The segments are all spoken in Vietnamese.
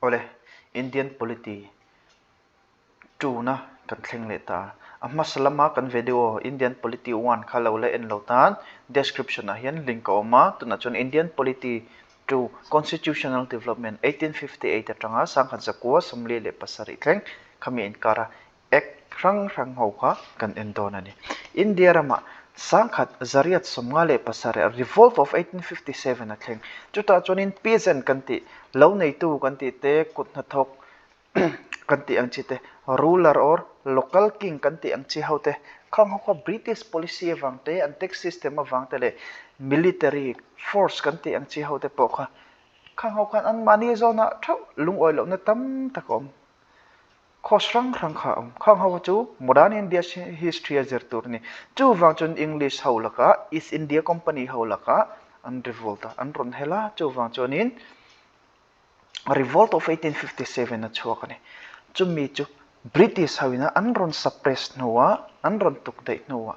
ole Indian polity tu na kan thleng le ta amma salama kan video Indian polity 1 khalo le en lo tan description a hian link a oma tuna chon Indian polity 2 constitutional development 1858 atanga sangkhat zakua somli le pasari thleng khami in kara ek rang ho kha kan endon ani India rama sangkhat zariat somngale pasare revolt of 1857 athleng chuta chonin peasant kanti lo nei tu kanti te kutna thok kanti ang chite ruler or local king kanti ang chi haute khang ho British policy awangte an tax system awangte le military force kanti ang chi haute po kha khang ho khan an mani zona thau lung oi lo na tam takom khosrang rang kha khang ho chu modern India history azer turni chu wangchun English haulaka East India Company haulaka an revolt an ron hela chu wangchunin revolt of 1857 na chuakani chumi chu British hawina anron suppress nowa anron tukdai nowa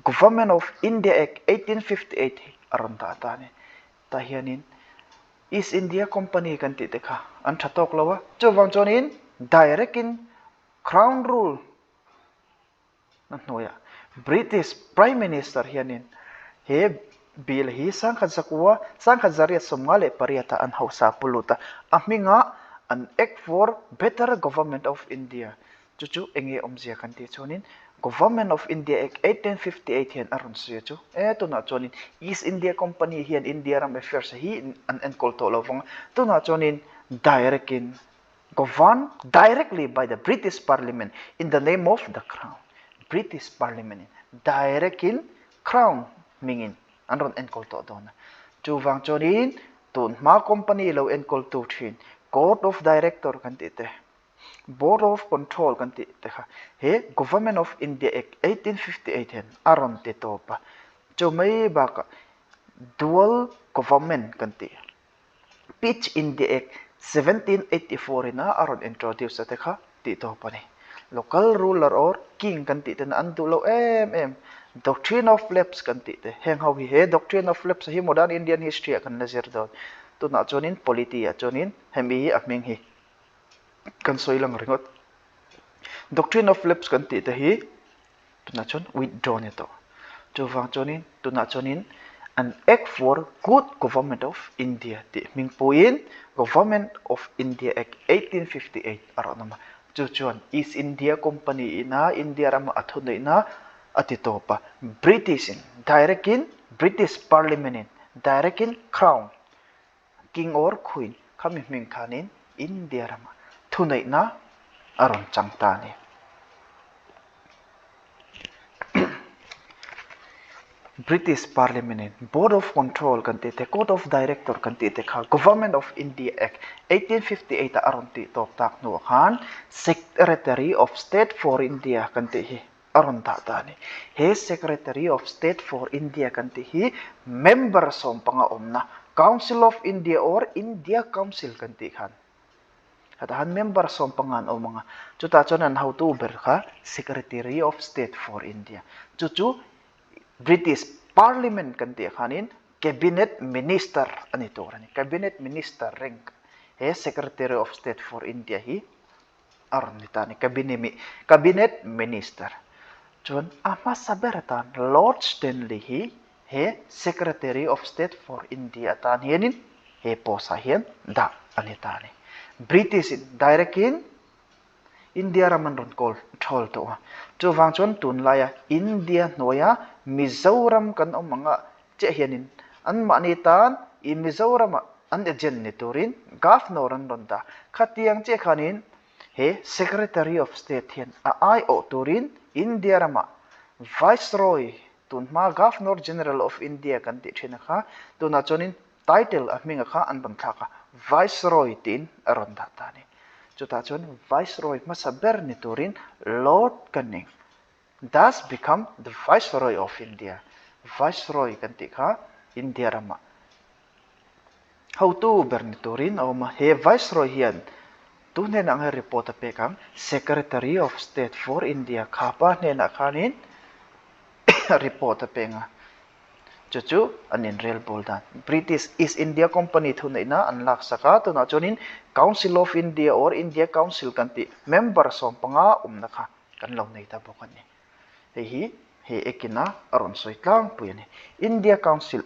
Government of India Act 1858 aron ta tani tahianin East India Company kanti tekha an thatok lawa chuwang chonin direct in crown rule na noya British Prime Minister hianin he bill hi sangkhat zakua sangkhat zariat somngale pariata an hausa puluta aminga an act for better government of India chuchu enge omzia kanti chonin Government of India Act 1858 hian aron suya chu tuna chonin East India Company hian India ram affairs hi an enkol to lovong tuna chonin direct in governed directly by the British Parliament in the name of the Crown British Parliament direct in Crown mingin anron enkol to dona chu wang chonin tun ma company lo enkol tu thin Court of Director kanti te Board of Control kanti te kha he Government of India Act 1858 hen aron te topa chu mai ba ka dual government kanti Pitch India Act 1784 na aron introduce te kha ti topa ni local ruler or king kanti te na andu lo doctrine of lapse kanti te heng how he doctrine of lapse hi modern Indian history kan nazir do tu na chonin polity a chonin hemi aming hi kan soilang ringot doctrine of lapse kanti te hi tu na chon withdraw ne to chu wang chonin tu na chonin an act for good government of India ti ming puin Government of India Act 1858 aronama chu chuan East India Company ina India ram athunai na atitopa British in direct in British Parliament in direct in Crown King or Queen kami ming khanin India rama thunai na aron changtani British Parliament in Board of Control kanti te Court of Director kanti te kha Government of India Act 1858 aron ti top tak no khan Secretary of State for India kanti hi aron ta tani he Secretary of State for India kanti hi member som panga omna Council of India or India Council kanti khan hatahan member som pangan o mga chuta chonan how to ber kha Secretary of State for India chuchu British Parliament kanti khanin Cabinet Minister ani torani Cabinet Minister rank he Secretary of State for India hi aron nitani Cabinet Minister chon ama saberatan Lord Stanley hi he Secretary of State for India tan hianin he posa hian da anitani British direct in India raman ron call thol to chu wangchon tun laya India noya Mizoram kan omanga che hianin an mani tan I Mizoram an agent ni turin governor an ronda khatiang che khanin he Secretary of State hian a IO turin India rama Viceroy tunma Governor General of India kan ti thina kha tuna chonin title aminga kha an ban thaka Viceroy tin aron datani chuta chon Viceroy masaber ni turin Lord kaning thus become the Viceroy of India Viceroy kan ti kha India rama how to berni turin o ma he Viceroy hian tune na ang report pe kang Secretary of State for India khapa ne na khanin report pe nga chuchu anin real boldan British East India Company thunai na anlak saka to na chonin Council of India or India Council kan ti member som panga nakha kan lo nei ta bokan ni he ekina aron soitlang puyani India Council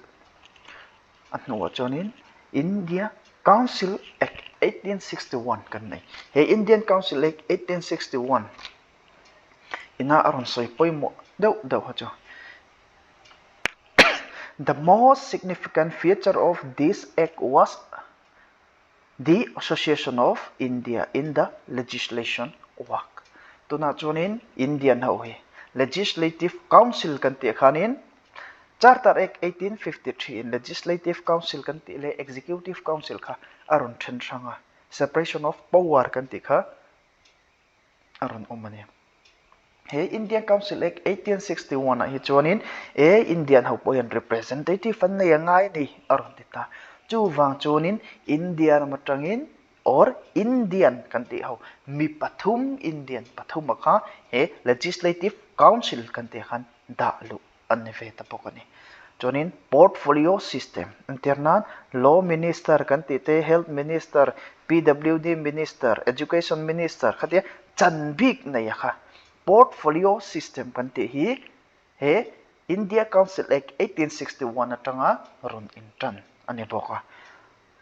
atnuwa chonin India Council Act 1861 kan nei he Indian Council Act 1861 ina aron soi poimo deu ha cho. The most significant feature of this act was the association of India in the legislation work. Tuna chunin Indian hohe Legislative Council kan ti khanin Charter Act 1853 in Legislative Council kan ti le Executive Council kha aron then sanga separation of power kan ti kha aron omani. He Indian Council Act 1861 hi chuanin Indian ho poyan representative an nei angai ni aron tita chu wang chuanin India matangin or Indian kan ti ho mi pathum Indian pathum kha he Legislative Council kan ti khan da lu an ve ta pokani chuanin portfolio system internan law minister kan ti te health minister PWD minister education minister khatia chanbik nei kha portfolio system kan ti hi he India Council Act 1861 atanga run intran ani boka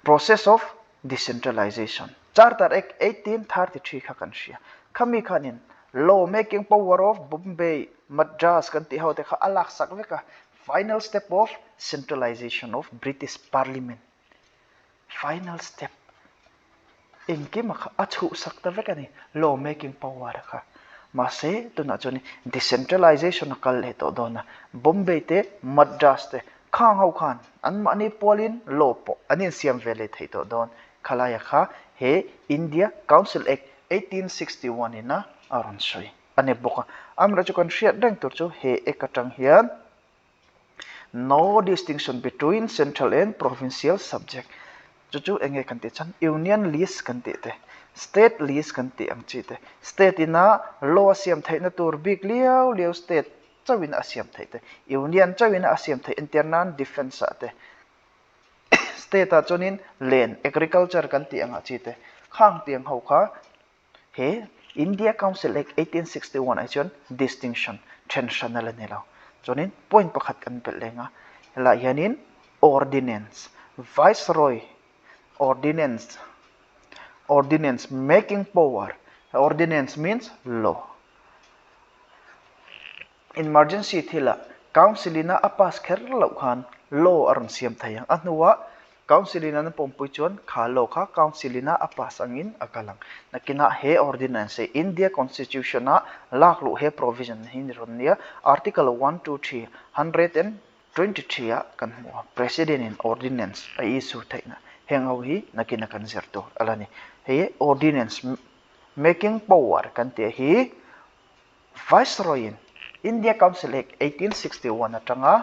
process of decentralization Charter Act 1833 kha kan sia khami khanin law making power of Bombay Madras kan ti haute kha alak sak veka final step of centralization of British Parliament final step inki makha achu sakta veka ni law making power kha mase to na choni decentralization kal he to dona Bombay te Madras te khang hau khan an mani polin law po anin siam vele thei to don khalaya kha he India Council Act 1861 ina aron soi ane boka amra chu kan shia dang tur chu he ekatang hian no distinction between central and provincial subject chu enge kan ti chan union list kan ti te state list kan ti ang chi te state ina law siam thai na tur big liao state chawin asiam thai te union chawin asiam thai internan defense ate state a chonin land agriculture kan ti anga chi te khang tiang ho kha he India Council Act 1861 ai chon distinction traditional ne lo chonin point pakhat kan pel lenga la yanin ordinance viceroy ordinance making power ordinance means law emergency thila councilina apas kher lo khan law aron siam thayang anuwa councilina na pompui chon khalo kha councilina apas angin akalang nakina he ordinance India constitution na laklu he provision hin ronnia article 123 123 kan mo president in ordinance ai issue thaina hengaw hi nakina kan zerto alani he ordinance making power kan te hi viceroy in India Council Act 1861 atanga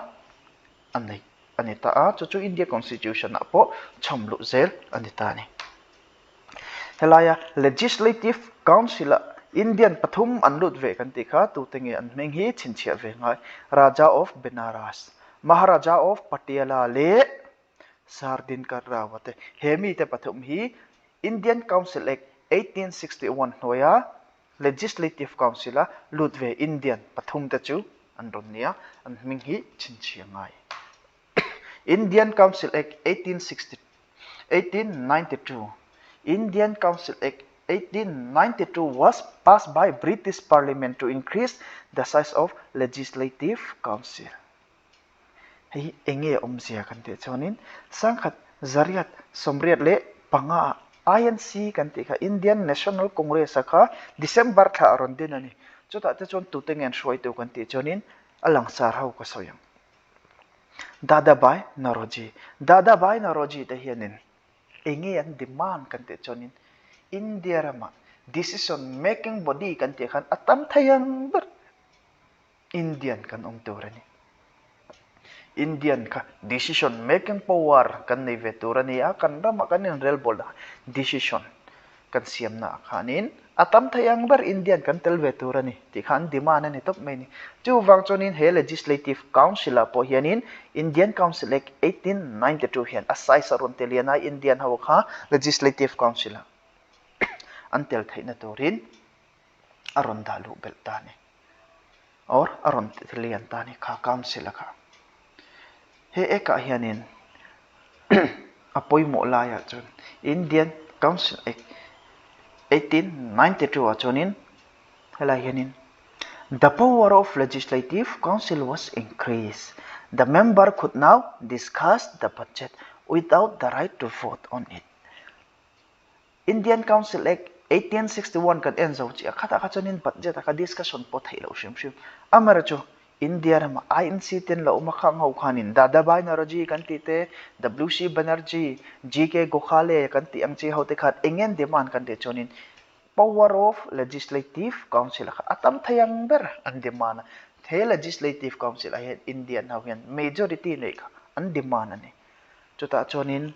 anai anita a chu India Constitution na po chamlu zel anita ni helaya Legislative Council Indian pathum anlut ve kan ti kha tu tengi an meng hi chinchia ve ngai Raja of Benaras Maharaja of Patiala le Sardin Karawate hemi te pathum hi Indian Council Act 1861 hoya Legislative Council Ludve Indian pathum ta chu anronia an ming hi chinchia ngai Indian Council Act 1892 Indian Council Act 1892 was passed by British Parliament to increase the size of Legislative Council hi enge omsia kan te chonin sangkhat zariat somriat le panga INC kan ti kha Indian National Congress kha December tha aron din ani chuta te chon tu tengen shoi tu kan ti chonin alang sar hau ka soyang Dadabhai Naroji te hianin enge an demand kan te chonin India rama decision making body kan ti khan atam thayang ber Indian kan ong turani Indian ka decision making power kan nei veturani a kan rama kan in real bold decision kan siam na khanin atam thayang bar Indian kan tel veturani ti khan demand ani top mai ni chu wang chonin he Legislative Council po hianin Indian Council Act 1892 hian asai saron teliana Indian haw kha Legislative Council antel theina turin aron dalu bel tani or aron tilian tani kha council kha he eka hianin apoi mo la ya chun Indian Council Act 1892 chunin helai hianin the power of legislative council was increased. The member could now discuss the budget without the right to vote on it. Indian Council Act 1861 kan enzo chi khata kha chunin budget ka discussion po thai lo shim shim amara chu India ma INC ten lo ma khang ho khanin Dadabhai Naroji kan ti te WC Banerjee GK Gokhale kan ti ang chi ho te khat engen demand kan te chonin power of legislative council atam thayang ber an demand the legislative council ahead Indian hawian majority nei kha an demand ani chuta chonin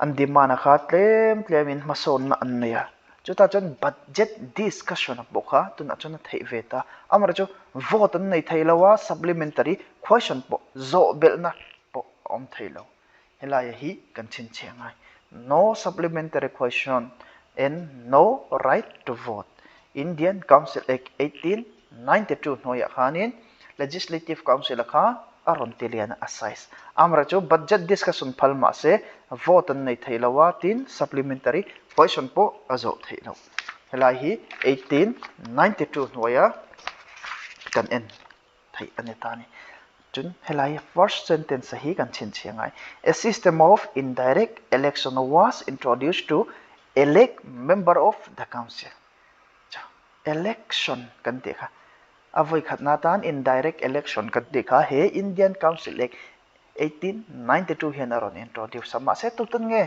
an demand kha tlem in mason na an ya chuta chon budget discussion bokha tuna chon thei veta amar chu vote an nei thailawa supplementary question po zo belna po om thailo helai hi kan chin chengai no supplementary question and no right to vote. Indian Council Act 1892 noya khanin Legislative Council kha aron tilian asais amra chu budget discussion phalma se vote an nei thailawa tin supplementary question po azo thailo helai hi 1892 noya kan en thai anetani chun helai first sentence hi kan chin chiangai a system of indirect election was introduced to elect member of the council. Election kan dekha avoi khatna tan indirect election kan dekha he Indian Council Act 1892 hian aron introduce sama se tutun nge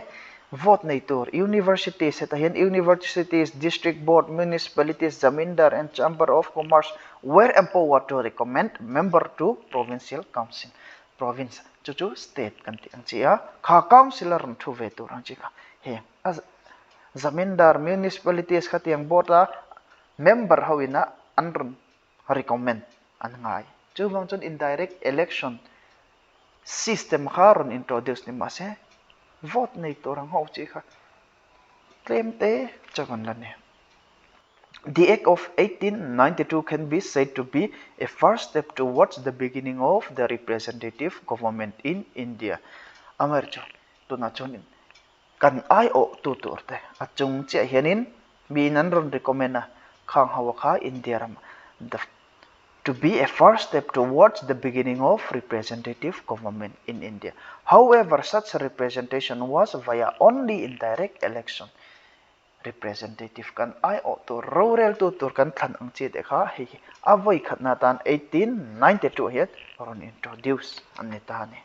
vote nei tur universities se tahian universities district board municipalities zamindar and chamber of commerce were empowered to recommend member to provincial council province chu state kan ti ang chia kha councilor thu ve tur ang chi kha he as zamindar municipalities khatiang bota member hawina anrun recommend an ngai chuwang chon indirect election system kharon introduce ni mase vote nei torang ho chi kha claim te chagon lane the act of 1892 can be said to be a first step towards the beginning of the representative government in India amarcho tuna chonin kan ai o tu turte achung che hianin mi nan ron recommend na khang hawa kha India ram to be a first step towards the beginning of representative government in India. However, such representation was via only indirect election. Representative kan ai o to rural to tur kan than ang che de kha hi avoi khatna tan 1892 hiat ron introduce anetani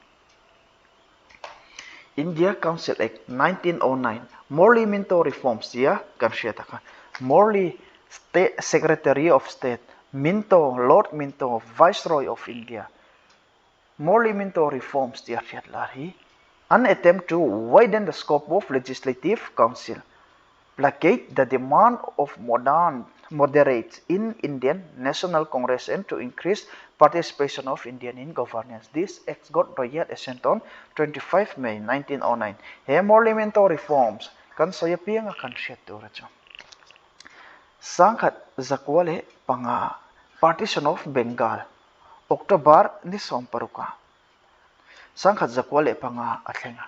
India Council Act 1909 Morley-Minto Reforms ya kan ka Morley State Secretary of State Minto Lord Minto Viceroy of India Morley-Minto Reforms ya fiat lahi an attempt to widen the scope of legislative council placate the demand of moderates in Indian National Congress and to increase participation of Indian in governance. This act got royal assent on 25 May 1909. He Morley-Minto Reforms kan saya piang akan syat uracho. Sangkat zakwale panga partition of Bengal October ni somparuka. Sangkat zakwale panga atlenga.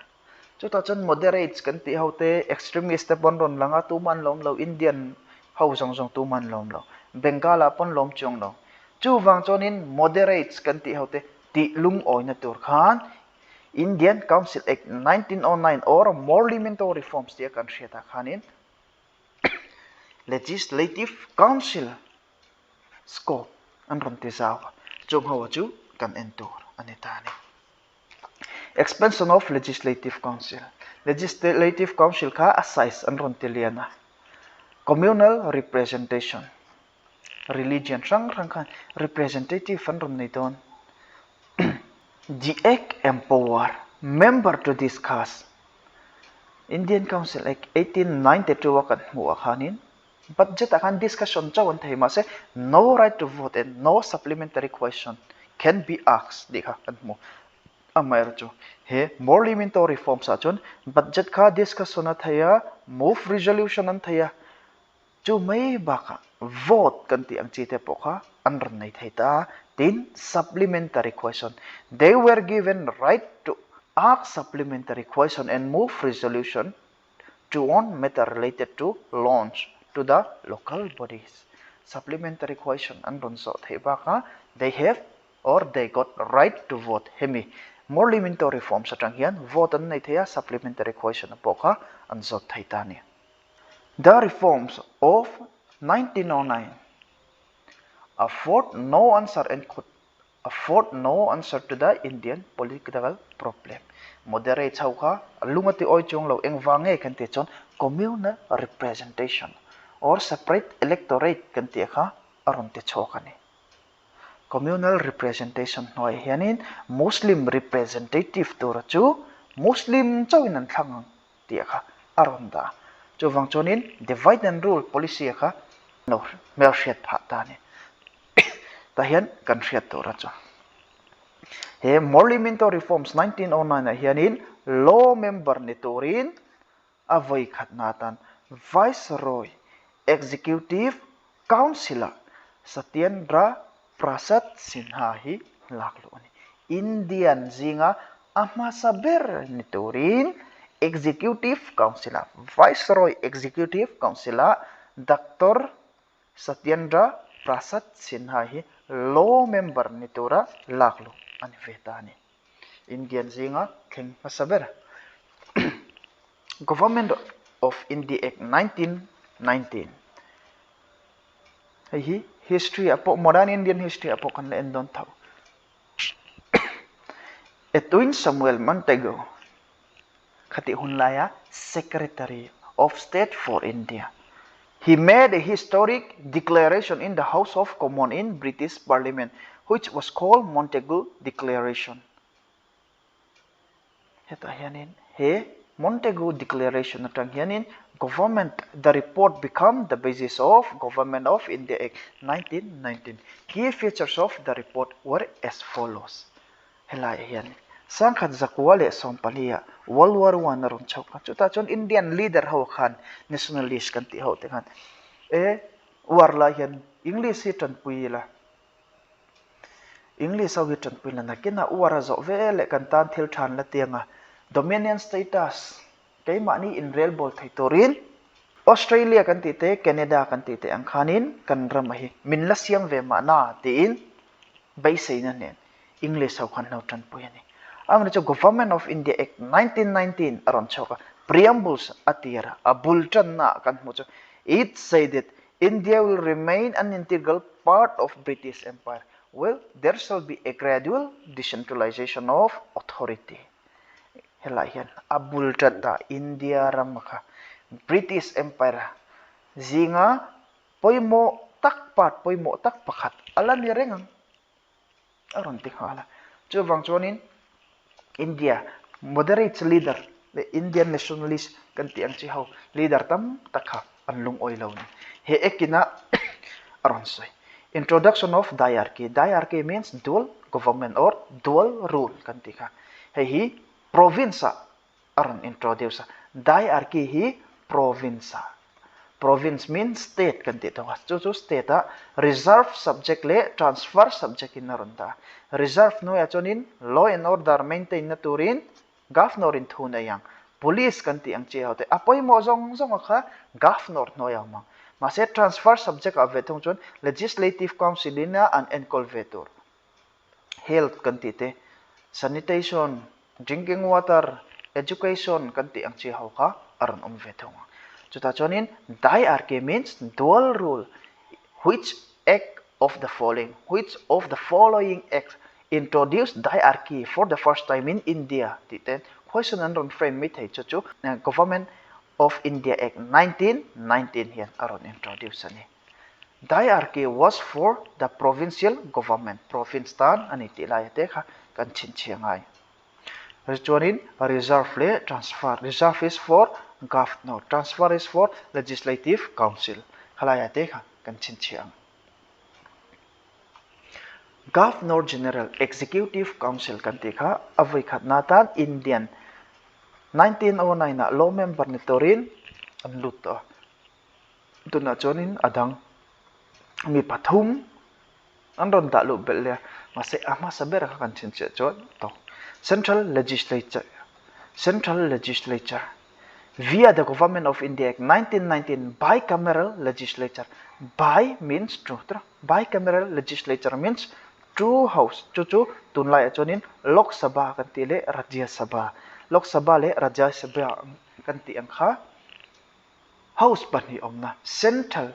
Chuta chon moderates kan ti haute extremist pon ron langa tuman lom lo Indian hau jong jong tuman lom lo Bengala pon lom chong lo chu wang chonin moderates kan ti haute ti lung oina tur khan Indian Council Act 1909 or Morley-Minto Reforms dia kan sheta khanin legislative council scope an ron ti zaw chung hawa chu kan entur anetani expansion of legislative council legislative council ka asais an ron tiliana communal representation religion rang kan representative an ron niton the act empower member to discuss Indian Council Act 1892 wakan huwa khanin budget akan discussion chawan thai ma se no right to vote and no supplementary question can be asked dikha kan mo amair chu he Morley-Minto Reforms achon budget ka discussion athaya move resolution an thaya chu mai baka vote kan ti ang chi te pokha an ran nei thei ta tin supplementary question. They were given right to ask supplementary question and move resolution to one matter related to loans to the local bodies. Supplementary question an ron so thei baka they have or they got right to vote hemi Morley-Minto Reforms atang hian vote an nei theia supplementary question pokha an so thei ta ni. The reforms of 1909 afford no answer to the Indian political problem. Moderate chauka lungati oi chung lo engwange kan te chon communal representation or separate electorate kan te kha aron te chokani. Communal representation noi hianin Muslim representative tura chu Muslim chawin an thlang ti kha aron da chu wang chonin divide and rule policy kha no mel shet pha ta ni ta hian kan hriat tura chu he Morley-Minto Reforms 1909 hianin law member ni turin avoi khatna tan viceroy executive councillor Satyendra Prasad Sinha hi laklo ani Indian zinga ama saber ni turin executive councillor viceroy executive councillor Dr. Satyendra Prasad Sinha hi law member ni tura laklo ani vetani Indian zinga theng masaber Government of India Act 1919 hi history apo modern Indian history apo kan len don thau Edwin Samuel Montagu khati hunlaya Secretary of State for India. He made a historic declaration in the House of Commons in British Parliament which was called Montagu Declaration. Heta hianin he Montagu Declaration atang hianin government the report become the basis of Government of India Act 1919. Key features of the report were as follows. Hela hian sangkhat zakwale sompalia World War I ron chauka chuta chon Indian leader ho khan nationalist kan ti ho te khan warla hian English hi tan puila English au hi tan puila na kina wara zo vele kan tan thil than la tianga dominion status cái mani in real ball thai torin Australia kan ti te Canada kan ti te ang khanin kan ramahi min la siam ve ma na ti in bai sei na nen English ho khan no tan puyani amna cho Government of India Act 1919 aron choka preambles atira a bulletin na kan mu cho it said that India will remain an integral part of British Empire. Well, there shall be a gradual decentralization of authority. Helayan abul tanda India ramaka British Empire zinga poimo tak pakhat alan ni rengang aron tikhala chuwang chonin India moderate leader the Indian nationalist kanti ang chihaw leader tam takha anlung oilaw ni he ekina aron soy introduction of diarchy means dual government or dual rule kanti ka he province aron introduce diarchy hi province means state kanti to chu state reserve subject le transfer subject in naronta reserve no achonin law and order maintain na turin governor in thuna yang police kanti ang che hote apoi mo jong kha governor no yang ma se transfer subject avetong chon legislative council ina an encolvetor health kanti te sanitation drinking water education kanti ang chi hau kha aron vetong chuta chonin diarchy means dual rule which of the following acts introduced diarchy for the first time in India titen question and frame mit hai chu Government of India Act 1919 here aron introduce ani diarchy was for the provincial government province tan ani tilai te kha kan chin chiangai rejoining reserve le transfer reserve is for governor transfer is for legislative council khalaya te kha kan chin chiang Governor General Executive Council kan te kha avoi khatna tan Indian 1909 na law member ni torin an lut tuna chonin adang mi pathum andron da lu belle ma se ama saber ka kan chin che chon to central legislature via the government of India Act 1919 bicameral legislature. Bi means two, bicameral legislature means two house, chu tunlai chonin Lok Sabha kan ti le Rajya Sabha. Lok Sabha le Rajya Sabha kan ti ang kha house pani omna central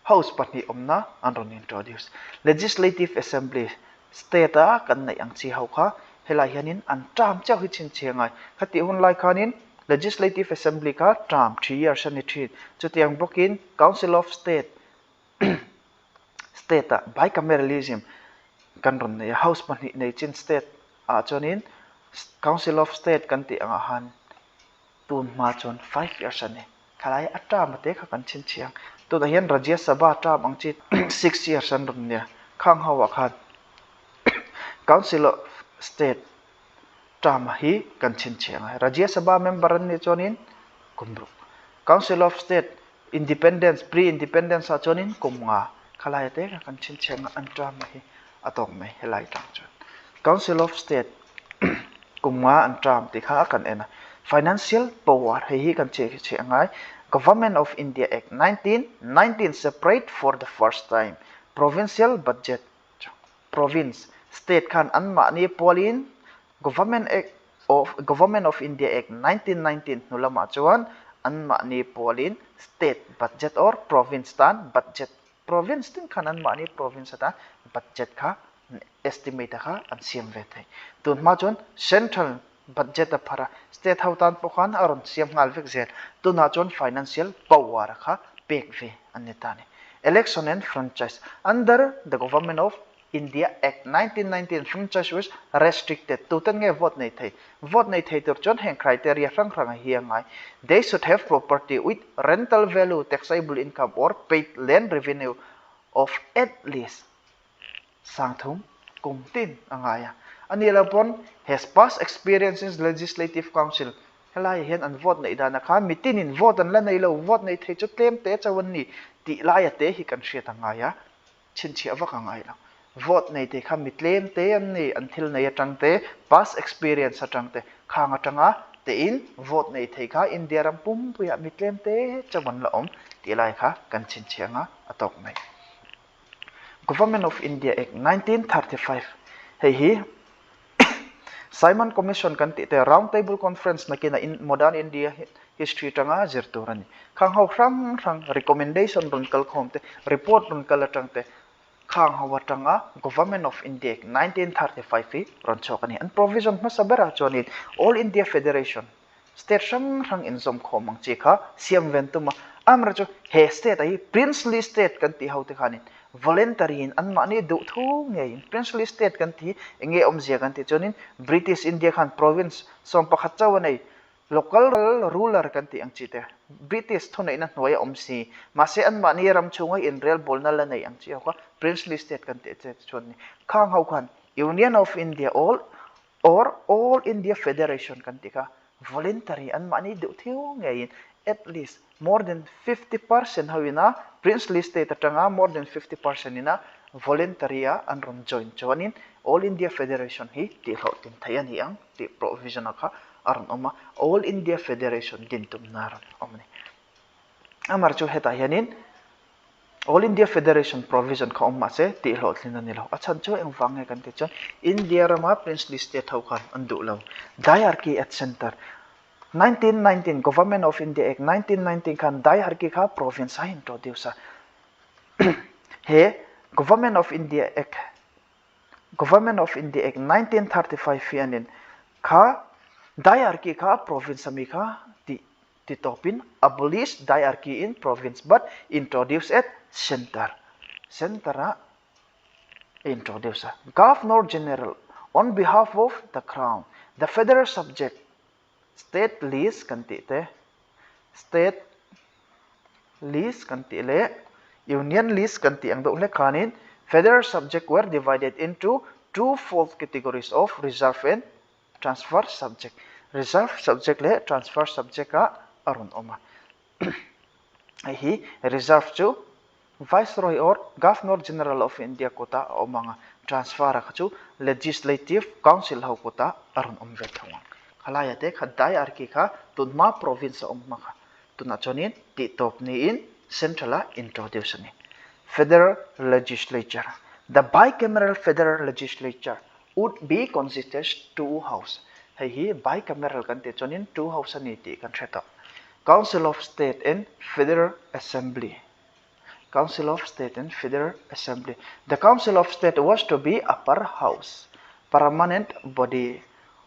house pani omna andron introduce legislative assembly state a kan nai ang chi hau kha helai hianin an tram chau hi chin chengai khati hun lai khanin legislative assembly ka term 3 years ani thi chutiang bokin council of state state a bicameralism kan ron nei house pani nei chin state a chonin council of state kan ti anga han tun ma chon 5 years ani khalai atra mate kha kan chin chiang tu da hian rajya sabha term ang chi 6 years an ron nia khang hawa khan council of state term hi kan chin chiang rajya sabha member an ni chonin kumru council of state independence pre independence a chonin kumnga khalai te ka kan chin chiang an term hi atong me helai tang chon council of state kumnga an term ti kha kan ena financial power hi kan che chiangai Government of India Act 1919 separate for the first time provincial budget province state khan anma ni polin Government of India Act 1919 nulama chuan anma ni polin state budget or province tan budget province tin khan anma ni province ta budget kha estimate kha an siam ve thai tun ma chuan central budget a phara state hautan pokhan aron siam ngal vek zel tuna chon financial power kha pek ve anetani election and franchise under the Government of India Act 1919 franchise was restricted to tan nge vote nei thai tur chon heng criteria rang hiangai they should have property with rental value taxable income or paid land revenue of at least sangthum kumtin angaya anila pon has past experience in legislative council helai hian an vote nei dana kha mitin in vote an la nei lo vote nei thei chu tlem te chawan ni ti lai ate hi kan hriat angaya chin chi awak angai la vote nei te kha mitlem te an ni an thil nei atang te past experience atang te khang atanga te in vote nei thei kha india ram pum puya mitlem te chawan la om ti lai kha kan chin chianga atok mai Government of India Act 1935 hei hi Simon Commission kan ti te round table conference na kina in modern India history tanga zirturani khang hau rang recommendation run kal khom te report run kal atang te khang hau atanga Government of India Act 1935 hi ron chokani an provision ma sabera chonit all India Federation state rang in zom khomang chi kha siam ventuma amra chu he state ai princely state kan ti hau te khanin voluntary in an mani du thu nge princely state kan ti enge omzia kan ti chonin British India khan province som pakhat chawanei local ruler kan ti ang chite British thunai na hnoya omsi mase an mani ram chunga in real bolna la nei ang chi ka princely state kan ti che chonni khang hau khan Union of India all India Federation kan ti ka voluntary an mani du thu nge at least more than 50% hawina princely state atanga more than 50% ina voluntary an rom join chonin all India Federation hi ti hautin thayan hi ang ti provision kha aron oma all India Federation din tum nar omni amar chu heta hianin all India Federation provision kha omma se ti hlotlin ani lo achan chu eng wange kan ti chon India rama princely state hau khan andu lo diarchy at center 1919 Government of India Act 1919 kan diarchy kha province ha introduce he Government of India Act 1935 fianin kha diarchy kha province ami kha ti topin abolish diarchy in province but introduce at center introduce Governor General on behalf of the Crown the federal subject state list kan ti te state list kan ti le union list kan ti ang do le khanin federal subject were divided into two fold categories of reserve and transfer subject reserve subject le transfer subject ka arun oma hi reserve chu Viceroy or Governor General of India kota omanga transfer chu Legislative Council ho kota aron omvet thawang khalaya te khadai arki kha tunma province omma kha tuna chonin ti top ni in central introduce ni Federal Legislature. The bicameral Federal Legislature would be consisted two house. Hi bicameral kan te chonin two house ani ti kan theta. Council of State and Federal Assembly. Council of State and Federal Assembly. The Council of State was to be upper house, permanent body.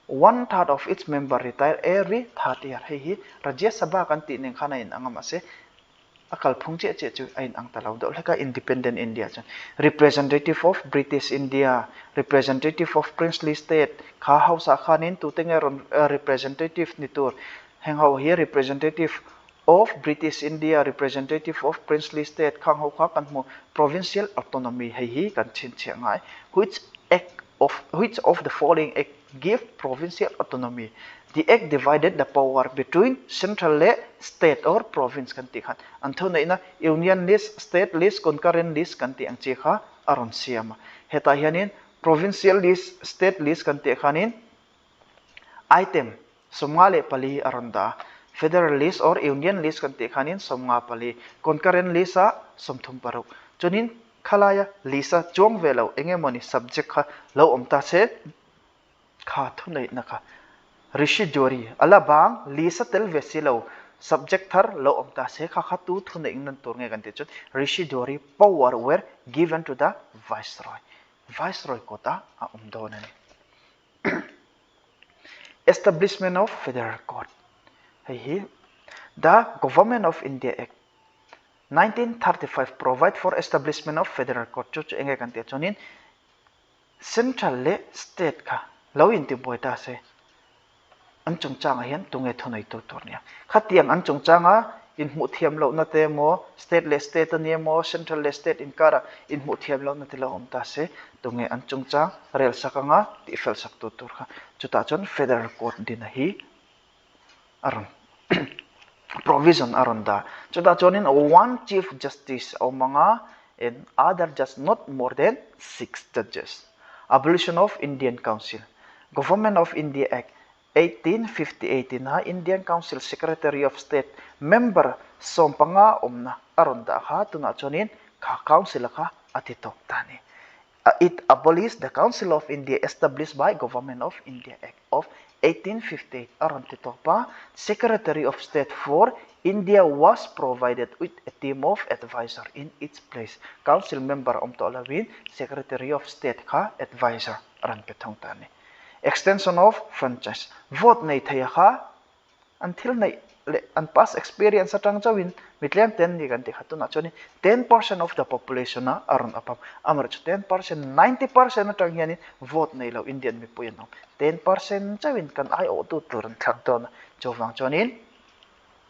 1/3 of its member retire every 3rd year. Hi Rajya Sabha kan ti ning khana in angam ase akal phungche che chu ain ang talaw do leka independent India chan representative of British India, representative of princely state kha house khanin tu tengeron representative nitur heng ho here representative of British India, representative of princely state khang ho kha kan mo provincial autonomy hi kan chin chengai which of the following act give provincial autonomy. The act divided the power between central state or province kanti khan anthona ina union list state list concurrent list kanti ang chi kha aron siama heta hianin provincial list state list kanti khanin item somale pali aronda federal list or union list kanti khanin somnga pali concurrent list a somthum paruk chonin khalaya lisa chong velo engemoni subject kha lo omta se kha thunai naka rishi jori alabang lisa tel vesilo subject thar lo omta se kha kha tu thunai nan tur nge ganti chut rishi jori power were given to the viceroy kota a umdonani establishment of federal court hi the government of India act 1935 provide for establishment of federal court chu enge kan te chonin central le state kha lo in ti boita se anchung changa hian tunge thonai to tornia khatiang anchung changa in mu thiam lo na te mo state le state ani mo central le state in kara in mu thiam lo na te lo omta se tunge anchung chang rel sakanga ti fel sak to tur kha chuta chon federal court din hi aron provision aronda chuta chonin one chief justice omanga and other just not more than 6 judges abolition of Indian Council Government of India Act 1858 na Indian Council Secretary of State member sompanga omna aronda kha tuna chonin kha council kha atitok tani it abolished the Council of India established by Government of India Act of 1858 aron titopa Secretary of State for India was provided with a team of advisor in its place council member omtolawin Secretary of State kha advisor aron pethong tani extension of franchise vote nei thaya kha until nei and past experience atang chawin mitlem 10 ni ganti khatuna choni 10% of the population na aron apam amar 10% 90% atang yani vote nei lo Indian mi puyan 10% chawin kan ai o tu turun thang ton chowang chonin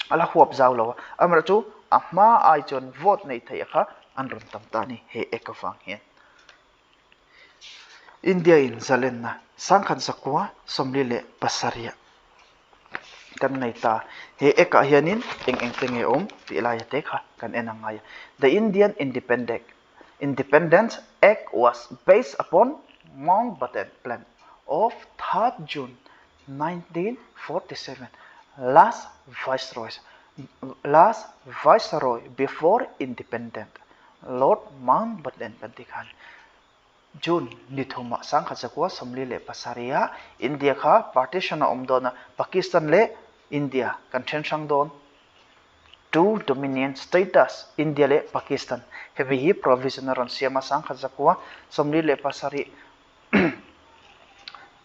ala huap zaw lo amar chu ama ai chon vote nei thaya kha anron tam tani he ekafang hian India in Zalenna sangkhan sakwa somlile pasaria kan nei ta he eka hianin eng tenge ti la ya te kha kan enangaya the Indian Independence Act was based upon Mountbatten Plan of 3rd June 1947 last viceroy before independent Lord Mountbatten kantikhan June nithuma sangkha sakwa somli le pasaria India kha partition omdona Pakistan le India content don two dominion status India le Pakistan heavy provision ron siama sangkha sakwa somli le pasari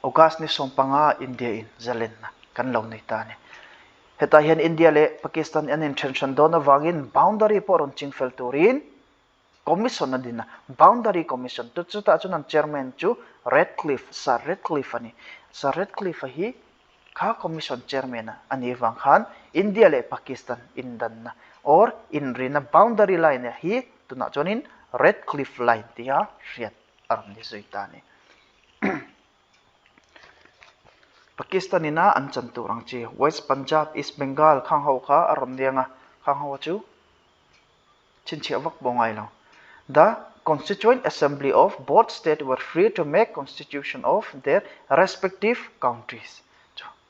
August ni sompanga India in Zalenna kan lo nei ta ne heta hian India le Pakistan an intention don awangin boundary poron chingfel turin commission adina boundary commission to chuta chunan chairman chu Sir Redcliffe ani Sir Redcliffe hi kha commission chairman ani wang khan India le Pakistan indan na or in rina boundary line hi tuna chonin Redcliffe line tia riat aram ni zuitani Pakistan ina an chanturang chi West Punjab East Bengal khang ho kha aram dianga khang ho chu chin chi avak bongai lo. The Constituent Assembly of both states were free to make constitution of their respective countries.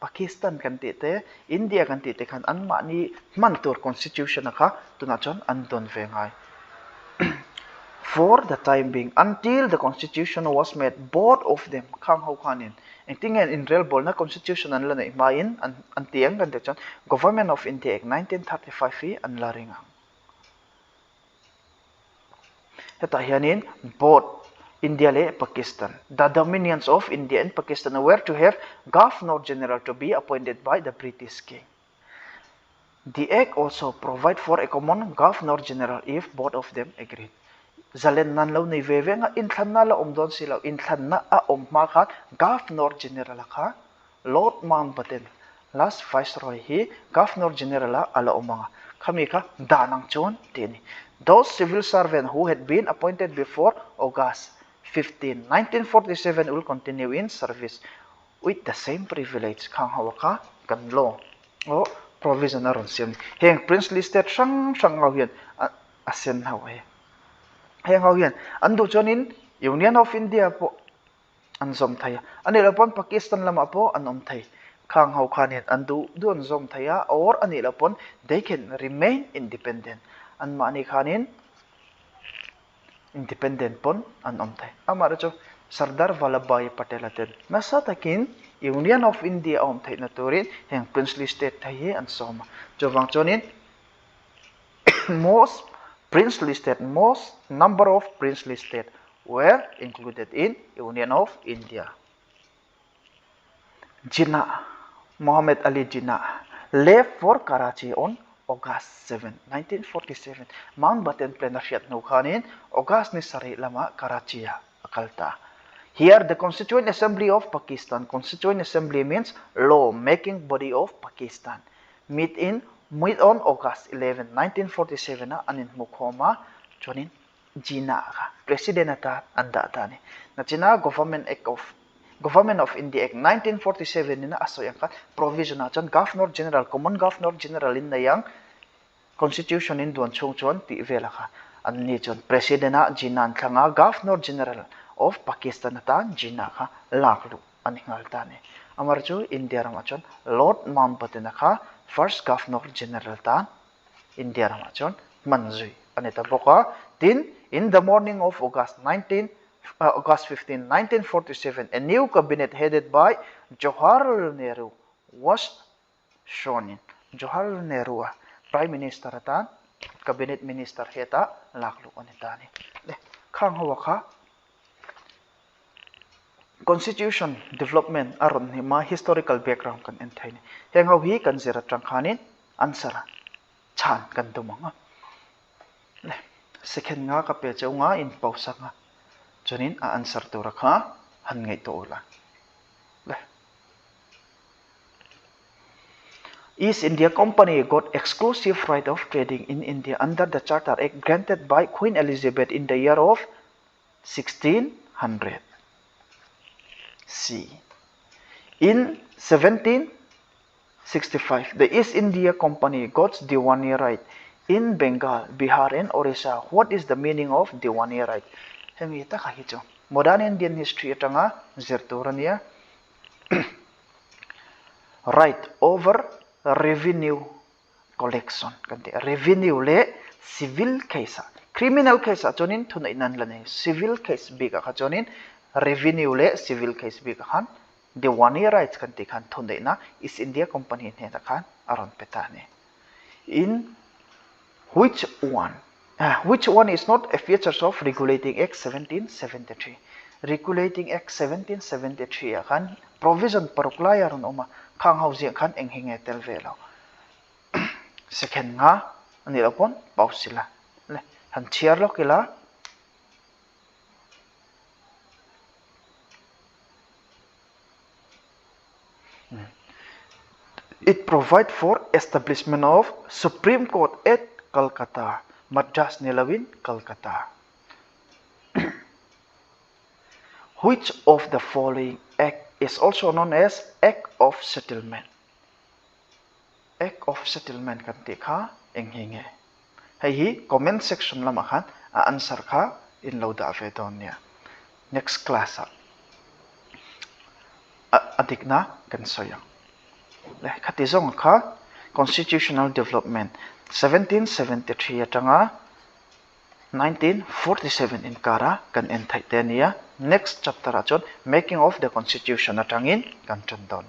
Pakistan kan ti te, India kan ti te kan an ma ni mantur constitution na ka tunachon andon vengai. For the time being, until the constitution was made, both of them kang ho kanin. And tingin in real bol na constitution an lana imain an tiang kan te Government of India Act 1935 fi an laringang. Heta hianin both India le Pakistan. The dominions of India and Pakistan were to have Governor General to be appointed by the British King. The Act also provide for a common Governor General if both of them agreed. Zalen nan lo ni veve nga inthan na la don sila inthan na a maka Governor General ka Lord Mountbatten last Viceroy hi Governor General ala umanga kami ka danang chon tini. Those civil servants who had been appointed before August 15, 1947 will continue in service with the same privilege kang hawaka kan law o provision aron sim heng princely state sang ngawian asen hawe heng ngawian andu chonin Union of India po anzom thaya anilapon Pakistan lama po anom thai kang haw khanin andu don zom thaya or anilapon they can remain independent an mani khanin independent pon an omthai amara cho Sardar Vallabhbhai Patel aten nasa takin Union of India omthai na turin heng princely state thai an soma jowang chonin most number of princely state were included in Union of India. Jinnah Muhammad Ali Jinnah left for Karachi on August 7, 1947. Mountbatten plenarship no khanin August ni sari lama Karachi akalta. Here the Constituent Assembly of Pakistan. Constituent Assembly means law-making body of Pakistan. Meet on August 11, 1947 na anin mukhoma chonin Jinnah ka president ata anda tani. Na China Government of India Act 1947 nina asoyang ka provision na chan Governor General Common Governor General in na yang constitution in duan chung chuan ti vela ka an ni chon president na Jinnah thanga Governor General of Pakistan ta Jinnah ka laklu aningal tani amar chu India ram chon Lord Mountbatten ka first Governor General ta India ram chon manjui anita boka tin in the morning of August 15, 1947, a new cabinet headed by Jawaharlal Nehru was sworn in. Jawaharlal Nehru, Prime Minister atan, Cabinet Minister heta laklu anitani. Kang hawaka Constitution development aron hima historical background kan enthaini. Heng haw hi kan zira trangkhanin answer chan kan dumanga. Second nga ka pecha nga in pausa nga. Chonin a answer to rakha han ngai to la. East India Company got exclusive right of trading in India under the Charter Act granted by Queen Elizabeth in the year of 1600. C. In 1765, the East India Company got Diwani right in Bengal, Bihar and Orissa. What is the meaning of Diwani right? Hemita kahicho. Modern Indian history tanga zerturania right over revenue collection. Kanti revenue le civil case. Criminal case chonin thunai nan lane. Civil case biga ka chonin revenue le civil case biga khan Diwani rights kanti khan thunai na East India Company ne khan aron petane. In which one is not a feature of Regulating Act 1773? Regulating Act 1773 akan provision paruklaya ron oma kang hausi akan enghinge telvelo. Second nga anilapon pausila. Han chiarlo kila it provide for establishment of Supreme Court at Calcutta, Madras Nilawin, Calcutta. Which of the following act is also known as Act of Settlement? Act of Settlement kan tikha enghinge. hei hi comment section lama khan a answer kha in lo da ve don nia next class adik na kan soya le khati zong kha constitutional development 1773 atanga 1947 in kara kan en thai te nia next chapter achon making of the constitution atangin kan chan don